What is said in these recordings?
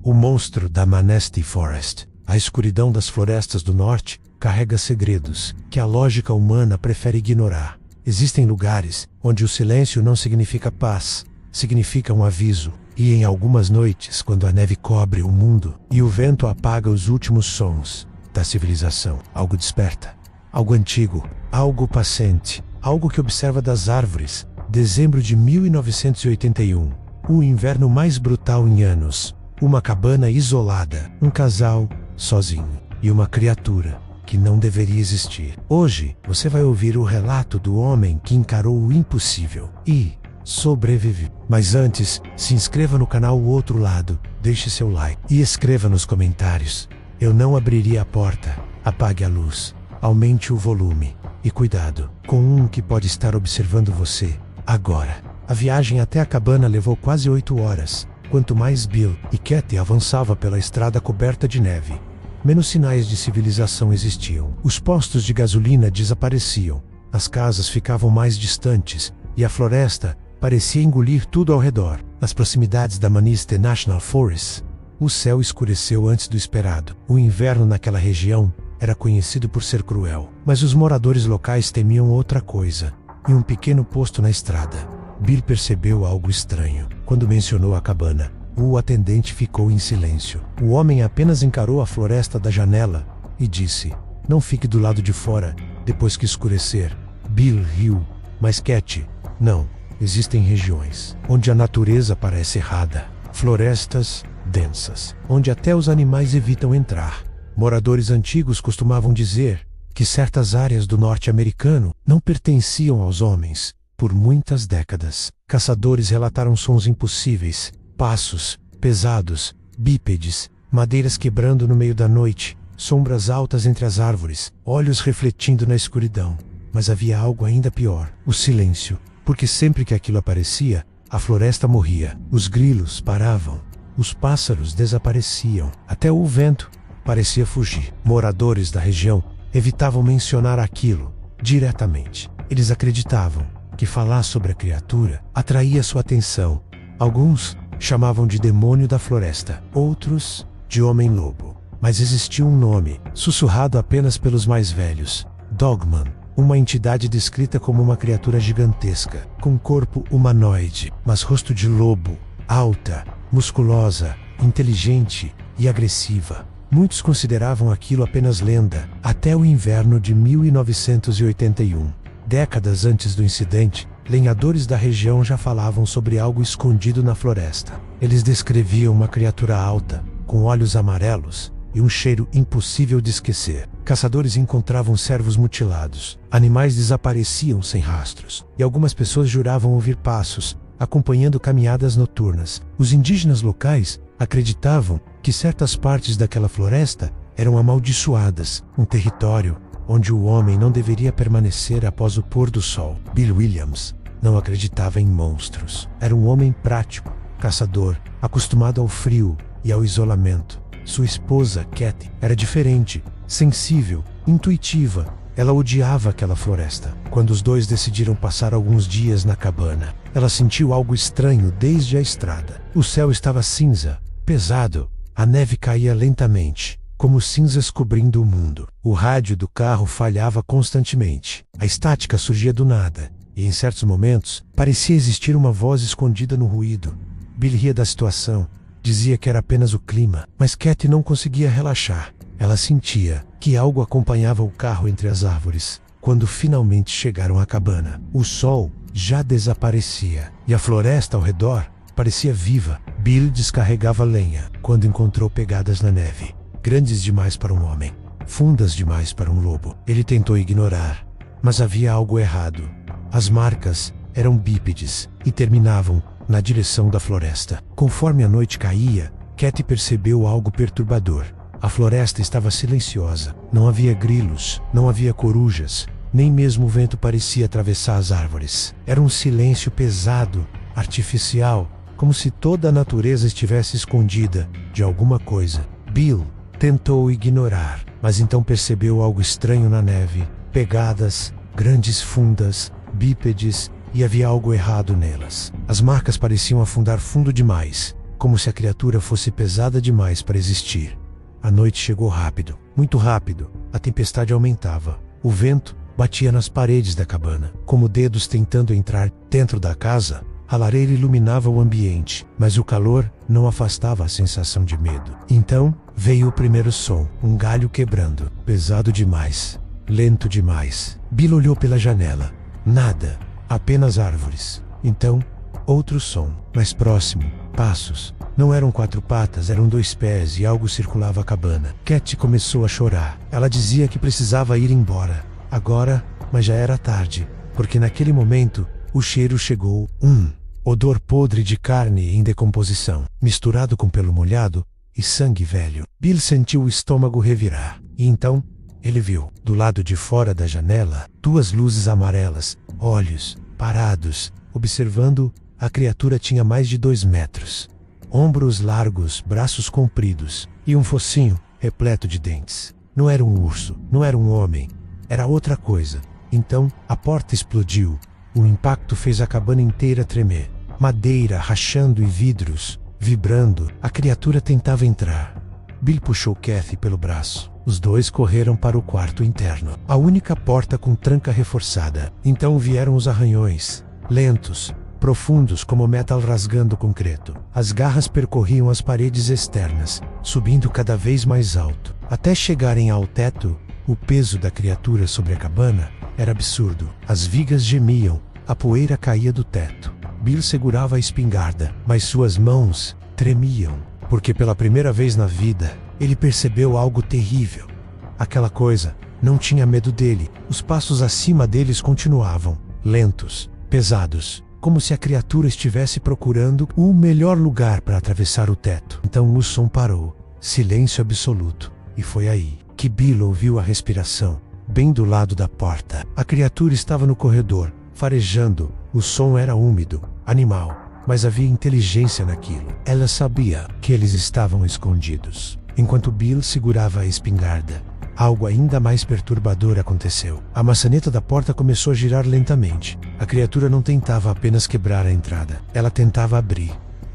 O monstro da Manistee Forest. A escuridão das florestas do norte carrega segredos que a lógica humana prefere ignorar. Existem lugares onde o silêncio não significa paz, significa um aviso. E em algumas noites, quando a neve cobre o mundo e o vento apaga os últimos sons da civilização, algo desperta. Algo antigo, algo paciente, algo que observa das árvores. Dezembro de 1981. O inverno mais brutal em anos. Uma cabana isolada, um casal sozinho e uma criatura que não deveria existir. Hoje, você vai ouvir o relato do homem que encarou o impossível e sobreviveu. Mas antes, se inscreva no canal O Outro Lado, deixe seu like e escreva nos comentários. Eu não abriria a porta. Apague a luz, aumente o volume e cuidado com um que pode estar observando você agora. A viagem até a cabana levou quase 8 horas. Quanto mais Bill e Kathy avançavam pela estrada coberta de neve, menos sinais de civilização existiam. Os postos de gasolina desapareciam, as casas ficavam mais distantes e a floresta parecia engolir tudo ao redor. Nas proximidades da Manistee National Forest, o céu escureceu antes do esperado. O inverno naquela região era conhecido por ser cruel, mas os moradores locais temiam outra coisa. Em um pequeno posto na estrada, Bill percebeu algo estranho. Quando mencionou a cabana, o atendente ficou em silêncio. O homem apenas encarou a floresta da janela e disse: "Não fique do lado de fora depois que escurecer." Bill riu, mas Kathy: "Não, existem regiões onde a natureza parece errada. Florestas densas, onde até os animais evitam entrar." Moradores antigos costumavam dizer que certas áreas do norte americano não pertenciam aos homens por muitas décadas. Caçadores relataram sons impossíveis, passos pesados, bípedes, madeiras quebrando no meio da noite, sombras altas entre as árvores, olhos refletindo na escuridão. Mas havia algo ainda pior: o silêncio, porque sempre que aquilo aparecia, a floresta morria. Os grilos paravam, os pássaros desapareciam, até o vento parecia fugir. Moradores da região evitavam mencionar aquilo diretamente. Eles acreditavam que falar sobre a criatura atraía sua atenção. Alguns chamavam de demônio da floresta, outros de homem-lobo. Mas existia um nome, sussurrado apenas pelos mais velhos: Dogman. Uma entidade descrita como uma criatura gigantesca, com corpo humanoide, mas rosto de lobo, alta, musculosa, inteligente e agressiva. Muitos consideravam aquilo apenas lenda, até o inverno de 1981. Décadas antes do incidente, lenhadores da região já falavam sobre algo escondido na floresta. Eles descreviam uma criatura alta, com olhos amarelos e um cheiro impossível de esquecer. Caçadores encontravam cervos mutilados, animais desapareciam sem rastros, e algumas pessoas juravam ouvir passos, acompanhando caminhadas noturnas. Os indígenas locais acreditavam que certas partes daquela floresta eram amaldiçoadas, um território onde o homem não deveria permanecer após o pôr do sol. Bill Williams não acreditava em monstros. Era um homem prático, caçador, acostumado ao frio e ao isolamento. Sua esposa, Kathy, era diferente, sensível, intuitiva. Ela odiava aquela floresta. Quando os dois decidiram passar alguns dias na cabana, ela sentiu algo estranho desde a estrada. O céu estava cinza, pesado. A neve caía lentamente, como cinzas cobrindo o mundo. O rádio do carro falhava constantemente. A estática surgia do nada, e em certos momentos, parecia existir uma voz escondida no ruído. Bill ria da situação. Dizia que era apenas o clima, mas Kathy não conseguia relaxar. Ela sentia que algo acompanhava o carro entre as árvores. Quando finalmente chegaram à cabana, o sol já desaparecia, e a floresta ao redor parecia viva. Bill descarregava lenha quando encontrou pegadas na neve, grandes demais para um homem, fundas demais para um lobo. Ele tentou ignorar, mas havia algo errado. As marcas eram bípedes e terminavam na direção da floresta. Conforme a noite caía, Kathy percebeu algo perturbador. A floresta estava silenciosa. Não havia grilos, não havia corujas, nem mesmo o vento parecia atravessar as árvores. Era um silêncio pesado, artificial, como se toda a natureza estivesse escondida de alguma coisa. Bill tentou ignorar, mas então percebeu algo estranho na neve. Pegadas, grandes fundas, bípedes, e havia algo errado nelas. As marcas pareciam afundar fundo demais, como se a criatura fosse pesada demais para existir. A noite chegou rápido, muito rápido. A tempestade aumentava. O vento batia nas paredes da cabana, como dedos tentando entrar dentro da casa. A lareira iluminava o ambiente, mas o calor não afastava a sensação de medo. Então, veio o primeiro som, um galho quebrando, pesado demais, lento demais. Bill olhou pela janela. Nada, apenas árvores. Então, outro som, mais próximo, passos. Não eram 4 patas, eram 2 pés e algo circulava a cabana. Cat começou a chorar. Ela dizia que precisava ir embora. Agora, mas já era tarde, porque naquele momento, o cheiro chegou. Odor podre de carne em decomposição, misturado com pelo molhado e sangue velho. Bill sentiu o estômago revirar. E então, ele viu, do lado de fora da janela, 2 luzes amarelas, olhos, parados, observando. A criatura tinha mais de 2 metros. Ombros largos, braços compridos, e um focinho repleto de dentes. Não era um urso, não era um homem, era outra coisa. Então, a porta explodiu. O impacto fez a cabana inteira tremer. Madeira rachando e vidros vibrando. A criatura tentava entrar. Bill puxou Kathy pelo braço. Os dois correram para o quarto interno. A única porta com tranca reforçada. Então vieram os arranhões. Lentos, profundos como metal rasgando concreto. As garras percorriam as paredes externas, subindo cada vez mais alto. Até chegarem ao teto, o peso da criatura sobre a cabana era absurdo. As vigas gemiam, a poeira caía do teto. Bill segurava a espingarda, mas suas mãos tremiam, porque pela primeira vez na vida, ele percebeu algo terrível. Aquela coisa não tinha medo dele. Os passos acima deles continuavam, lentos, pesados, como se a criatura estivesse procurando o melhor lugar para atravessar o teto. Então o som parou, silêncio absoluto, e foi aí que Bill ouviu a respiração, bem do lado da porta. A criatura estava no corredor, farejando. O som era úmido, animal, mas havia inteligência naquilo. Ela sabia que eles estavam escondidos. Enquanto Bill segurava a espingarda, algo ainda mais perturbador aconteceu. A maçaneta da porta começou a girar lentamente. A criatura não tentava apenas quebrar a entrada, ela tentava abrir.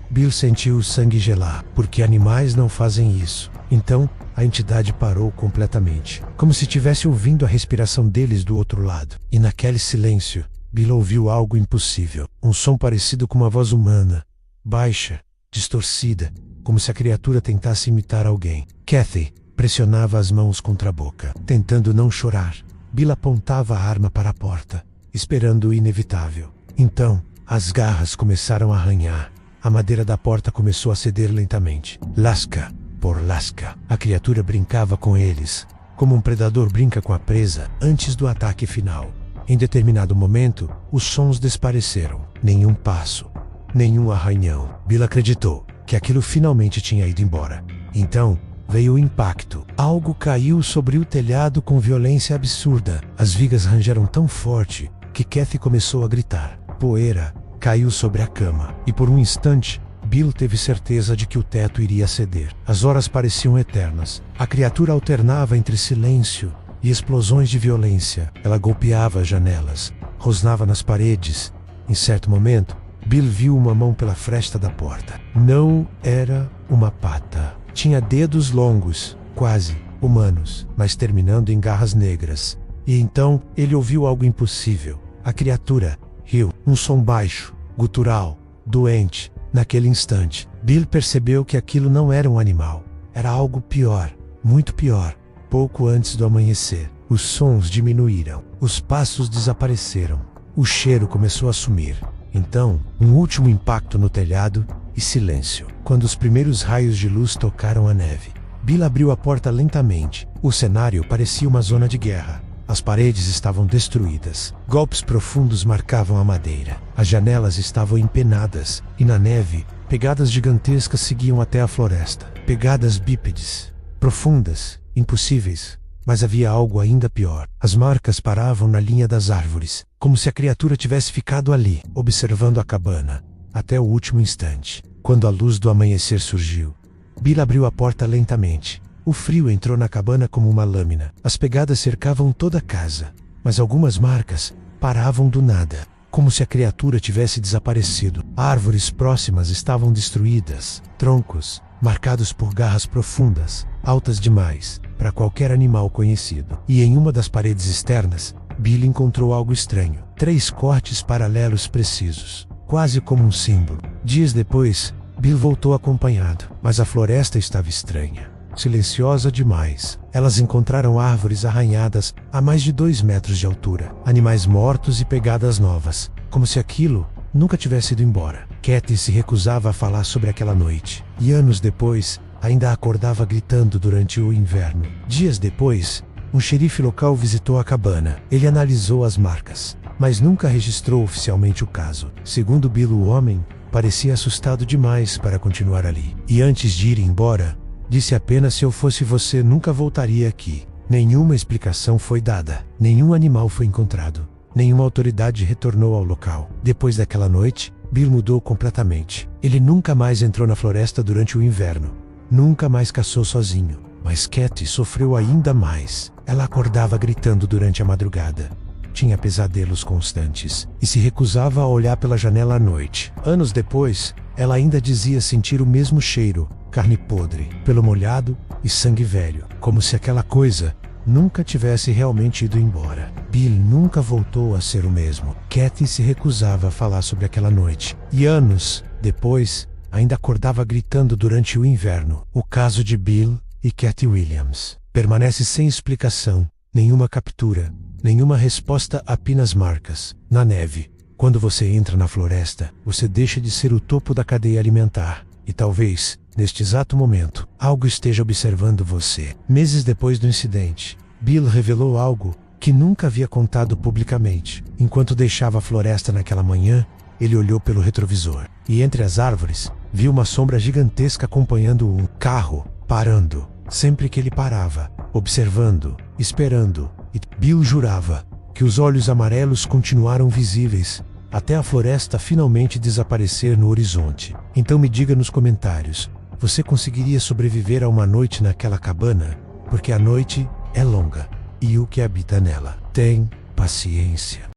Bill sentiu o sangue gelar, porque animais não fazem isso. Então, a entidade parou completamente, como se estivesse ouvindo a respiração deles do outro lado. E naquele silêncio, Bill ouviu algo impossível. Um som parecido com uma voz humana, baixa, distorcida, como se a criatura tentasse imitar alguém. Kathy pressionava as mãos contra a boca, tentando não chorar. Bill apontava a arma para a porta, esperando o inevitável. Então, as garras começaram a arranhar. A madeira da porta começou a ceder lentamente. Lasca por lasca. A criatura brincava com eles, como um predador brinca com a presa antes do ataque final. Em determinado momento, os sons desapareceram. Nenhum passo, nenhum arranhão. Bill acreditou que aquilo finalmente tinha ido embora. Então, veio o impacto. Algo caiu sobre o telhado com violência absurda. As vigas rangeram tão forte que Kathy começou a gritar. Poeira caiu sobre a cama. E por um instante, Bill teve certeza de que o teto iria ceder. As horas pareciam eternas. A criatura alternava entre silêncio e explosões de violência. Ela golpeava as janelas, rosnava nas paredes. Em certo momento, Bill viu uma mão pela fresta da porta. Não era uma pata. Tinha dedos longos, quase humanos, mas terminando em garras negras. E então ele ouviu algo impossível. A criatura riu, um som baixo, gutural, doente. Naquele instante, Bill percebeu que aquilo não era um animal. Era algo pior, muito pior. Pouco antes do amanhecer, os sons diminuíram. Os passos desapareceram. O cheiro começou a sumir. Então, um último impacto no telhado e silêncio. Quando os primeiros raios de luz tocaram a neve, Bill abriu a porta lentamente. O cenário parecia uma zona de guerra. As paredes estavam destruídas. Golpes profundos marcavam a madeira. As janelas estavam empenadas. E na neve, pegadas gigantescas seguiam até a floresta. Pegadas bípedes, profundas, impossíveis. Mas havia algo ainda pior. As marcas paravam na linha das árvores, como se a criatura tivesse ficado ali, observando a cabana, até o último instante. Quando a luz do amanhecer surgiu, Bill abriu a porta lentamente. O frio entrou na cabana como uma lâmina. As pegadas cercavam toda a casa, mas algumas marcas paravam do nada. como se a criatura tivesse desaparecido. Árvores próximas estavam destruídas, troncos marcados por garras profundas, altas demais para qualquer animal conhecido. E em uma das paredes externas, Bill encontrou algo estranho: 3 cortes paralelos precisos, quase como um símbolo. Dias depois, Bill voltou acompanhado, mas a floresta estava estranha, silenciosa demais. Elas encontraram árvores arranhadas a mais de 2 metros de altura, animais mortos e pegadas novas, como se aquilo nunca tivesse ido embora. Katie se recusava a falar sobre aquela noite, e anos depois, ainda acordava gritando durante o inverno. Dias depois, um xerife local visitou a cabana. Ele analisou as marcas, mas nunca registrou oficialmente o caso. Segundo Bill, o homem parecia assustado demais para continuar ali. E antes de ir embora, disse apenas: se eu fosse você, nunca voltaria aqui. Nenhuma explicação foi dada. Nenhum animal foi encontrado. Nenhuma autoridade retornou ao local. Depois daquela noite, Bill mudou completamente. Ele nunca mais entrou na floresta durante o inverno. Nunca mais caçou sozinho. Mas Katie sofreu ainda mais. Ela acordava gritando durante a madrugada. Tinha pesadelos constantes e se recusava a olhar pela janela à noite. Anos depois, ela ainda dizia sentir o mesmo cheiro, carne podre, pelo molhado e sangue velho, como se aquela coisa nunca tivesse realmente ido embora. Bill nunca voltou a ser o mesmo. Katie se recusava a falar sobre aquela noite. E anos depois, ainda acordava gritando durante o inverno. O caso de Bill e Katie Williams permanece sem explicação, nenhuma captura, nenhuma resposta, apenas marcas na neve. Quando você entra na floresta, você deixa de ser o topo da cadeia alimentar. E talvez, neste exato momento, algo esteja observando você. Meses depois do incidente, Bill revelou algo que nunca havia contado publicamente. Enquanto deixava a floresta naquela manhã, ele olhou pelo retrovisor e, entre as árvores, viu uma sombra gigantesca acompanhando um carro, parando. Sempre que ele parava, observando, esperando, e Bill jurava que os olhos amarelos continuaram visíveis até a floresta finalmente desaparecer no horizonte. Então me diga nos comentários, você conseguiria sobreviver a uma noite naquela cabana? Porque a noite é longa e o que habita nela tem paciência.